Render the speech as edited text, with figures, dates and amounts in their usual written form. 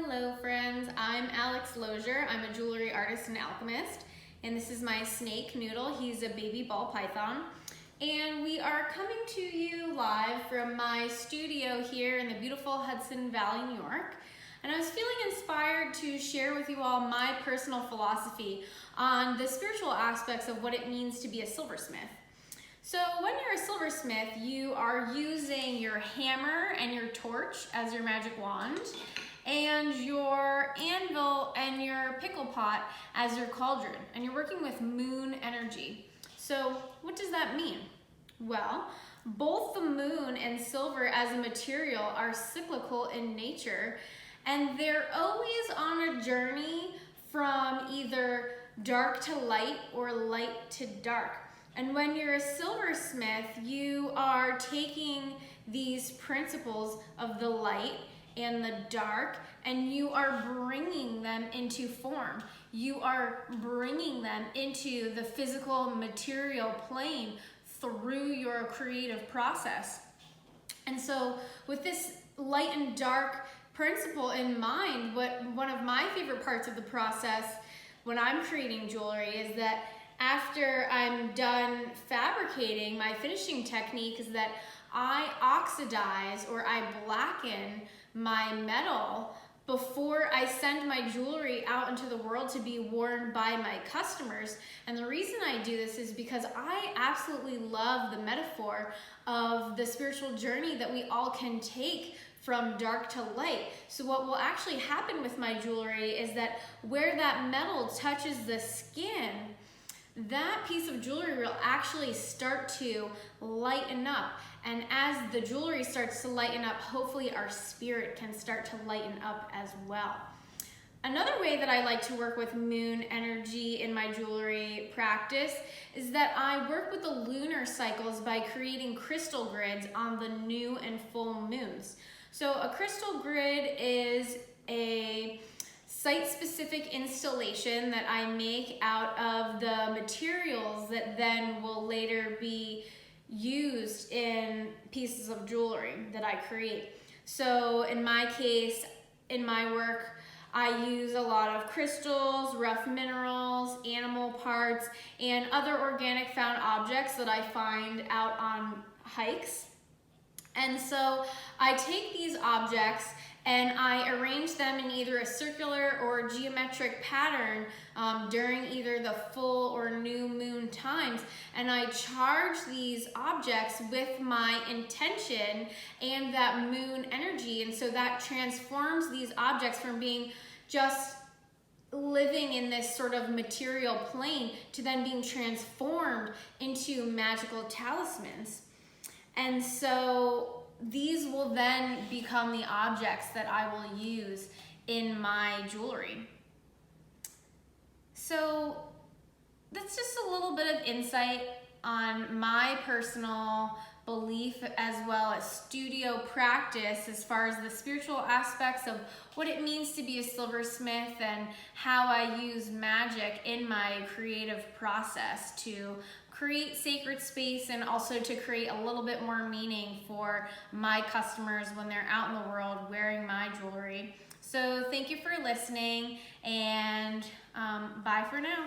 Hello friends, I'm Alex Lozier. I'm a jewelry artist and alchemist, and this is my snake Noodle. He's a baby ball python, and we are coming to you live from my studio here in the beautiful Hudson Valley, New York. And I was feeling inspired to share with you all my personal philosophy on the spiritual aspects of what it means to be a silversmith. So when you're a silversmith, you are using your hammer and your torch as your magic wand, and your anvil and your pickle pot as your cauldron, and you're working with moon energy. So what does that mean? Well, both the moon and silver as a material are cyclical in nature, and they're always on a journey from either dark to light or light to dark. And when you're a silversmith, you are taking these principles of the light and the dark, and you are bringing them into form. You are bringing them into the physical material plane through your creative process. And so with this light and dark principle in mind, one of my favorite parts of the process when I'm creating jewelry is that after I'm done fabricating, my finishing technique is that I oxidize or I blacken my metal before I send my jewelry out into the world to be worn by my customers. And the reason I do this is because I absolutely love the metaphor of the spiritual journey that we all can take from dark to light. So what will actually happen with my jewelry is that where that metal touches the skin, that piece of jewelry will actually start to lighten up. And as the jewelry starts to lighten up, hopefully our spirit can start to lighten up as well. Another way that I like to work with moon energy in my jewelry practice is that I work with the lunar cycles by creating crystal grids on the new and full moons. So a crystal grid is a site-specific installation that I make out of the materials that then will later be used in pieces of jewelry that I create. So in my case, in my work, I use a lot of crystals, rough minerals, animal parts, and other organic found objects that I find out on hikes. And so I take these objects and I arrange them in either a circular or geometric pattern during either the full or new moon times. And I charge these objects with my intention and that moon energy. And so that transforms these objects from being just living in this sort of material plane to then being transformed into magical talismans. And so these will then become the objects that I will use in my jewelry. So that's just a little bit of insight on my personal belief as well as studio practice as far as the spiritual aspects of what it means to be a silversmith and how I use magic in my creative process to create sacred space and also to create a little bit more meaning for my customers when they're out in the world wearing my jewelry. So thank you for listening, and bye for now.